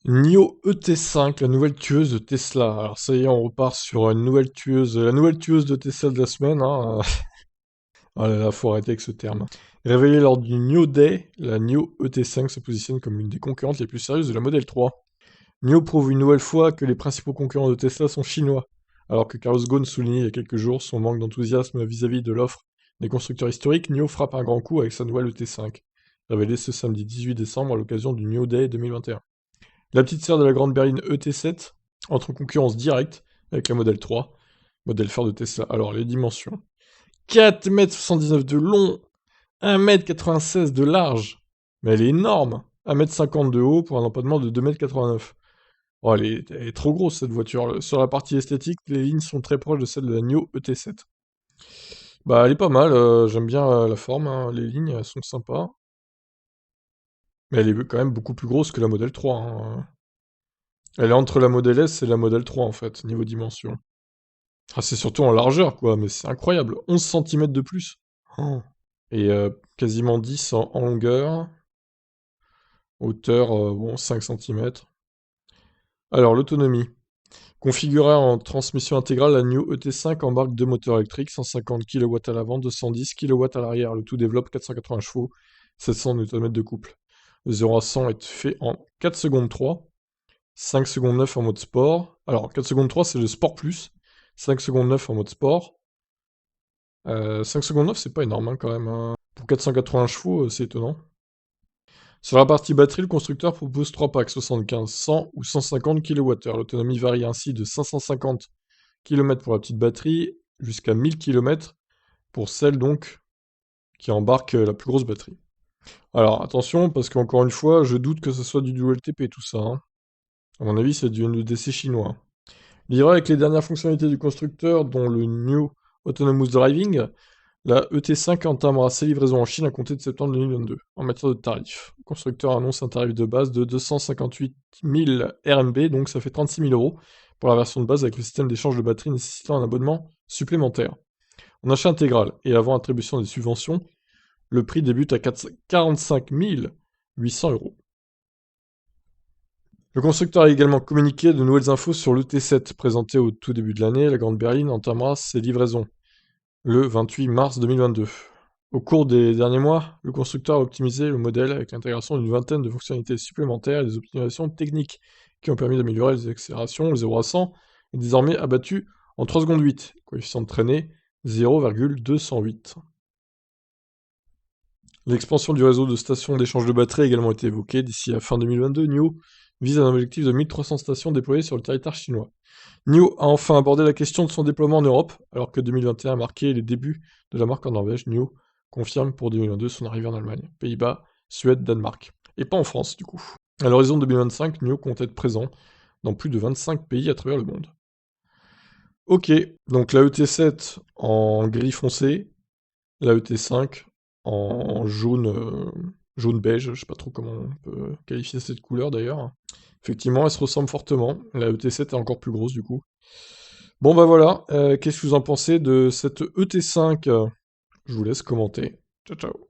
NIO ET5, la nouvelle tueuse de Tesla. Alors ça y est, on repart sur une nouvelle tueuse, la nouvelle tueuse de Tesla de la semaine, hein. Oh là là, faut arrêter avec ce terme. Révélée lors du NIO Day, la NIO ET5 se positionne comme l'une des concurrentes les plus sérieuses de la Model 3. NIO prouve une nouvelle fois que les principaux concurrents de Tesla sont chinois, alors que Carlos Ghosn soulignait il y a quelques jours son manque d'enthousiasme vis-à-vis de l'offre des constructeurs historiques. NIO frappe un grand coup avec sa nouvelle ET5, révélée ce samedi 18 décembre à l'occasion du NIO Day 2021. La petite sœur de la grande berline ET7 entre en concurrence directe avec la Model 3, modèle phare de Tesla. Alors, les dimensions. 4,79 m de long, 1,96 m de large. Mais elle est énorme. 1,50 m de haut pour un empattement de 2,89 m. Oh, elle est trop grosse cette voiture. Sur la partie esthétique, les lignes sont très proches de celles de la NIO ET7. Bah, elle est pas mal. J'aime bien la forme, hein. Les lignes, elles sont sympas. Mais elle est quand même beaucoup plus grosse que la Model 3, hein. Elle est entre la Model S et la Model 3 en fait, niveau dimension. Ah, c'est surtout en largeur quoi, mais c'est incroyable. 11 centimètres de plus. Oh. Et quasiment 10 en longueur. Hauteur, bon, 5 centimètres. Alors, l'autonomie. Configurée en transmission intégrale, la New ET5 embarque deux moteurs électriques, 150 kW à l'avant, 210 kW à l'arrière. Le tout développe 480 chevaux, 700 Nm de couple. Le 0 à 100 est fait en 4 secondes 3. 5 secondes 9 en mode sport. Alors, 4 secondes 3, c'est le sport plus. 5 secondes 9 en mode sport. 5 secondes 9, c'est pas énorme hein, quand même, hein. Pour 480 chevaux, c'est étonnant. Sur la partie batterie, le constructeur propose 3 packs 75, 100 ou 150 kWh. L'autonomie varie ainsi de 550 km pour la petite batterie jusqu'à 1000 km pour celle donc qui embarque la plus grosse batterie. Alors attention, parce qu'encore une fois, je doute que ce soit du WLTP tout ça, hein. À mon avis, c'est du NEDC chinois. Livré avec les dernières fonctionnalités du constructeur, dont le New Autonomous Driving, la ET5 entamera ses livraisons en Chine à compter de septembre 2022. En matière de tarifs, le constructeur annonce un tarif de base de 258 000 RMB, donc ça fait 36 000 euros pour la version de base avec le système d'échange de batterie nécessitant un abonnement supplémentaire. En achat intégral et avant attribution des subventions, le prix débute à 45 800 euros. Le constructeur a également communiqué de nouvelles infos sur l'ET7 présenté au tout début de l'année. La grande berline entamera ses livraisons le 28 mars 2022. Au cours des derniers mois, le constructeur a optimisé le modèle avec l'intégration d'une vingtaine de fonctionnalités supplémentaires et des optimisations techniques qui ont permis d'améliorer les accélérations. Le 0 à 100 est désormais abattu en 3 secondes 8, coefficient de traînée 0,208. L'expansion du réseau de stations d'échange de batteries a également été évoquée. D'ici à fin 2022, NIO vise un objectif de 1300 stations déployées sur le territoire chinois. NIO a enfin abordé la question de son déploiement en Europe, alors que 2021 a marqué les débuts de la marque en Norvège. NIO confirme pour 2022 son arrivée en Allemagne, Pays-Bas, Suède, Danemark. Et pas en France, du coup. À l'horizon 2025, NIO compte être présent dans plus de 25 pays à travers le monde. Ok, donc la ET7 en gris foncé, la ET5 en jaune, jaune beige, je sais pas trop comment on peut qualifier cette couleur d'ailleurs. Effectivement, elle se ressemble fortement. La ET7 est encore plus grosse du coup. Bon bah voilà, qu'est-ce que vous en pensez de cette ET5? Je vous laisse commenter. Ciao ciao.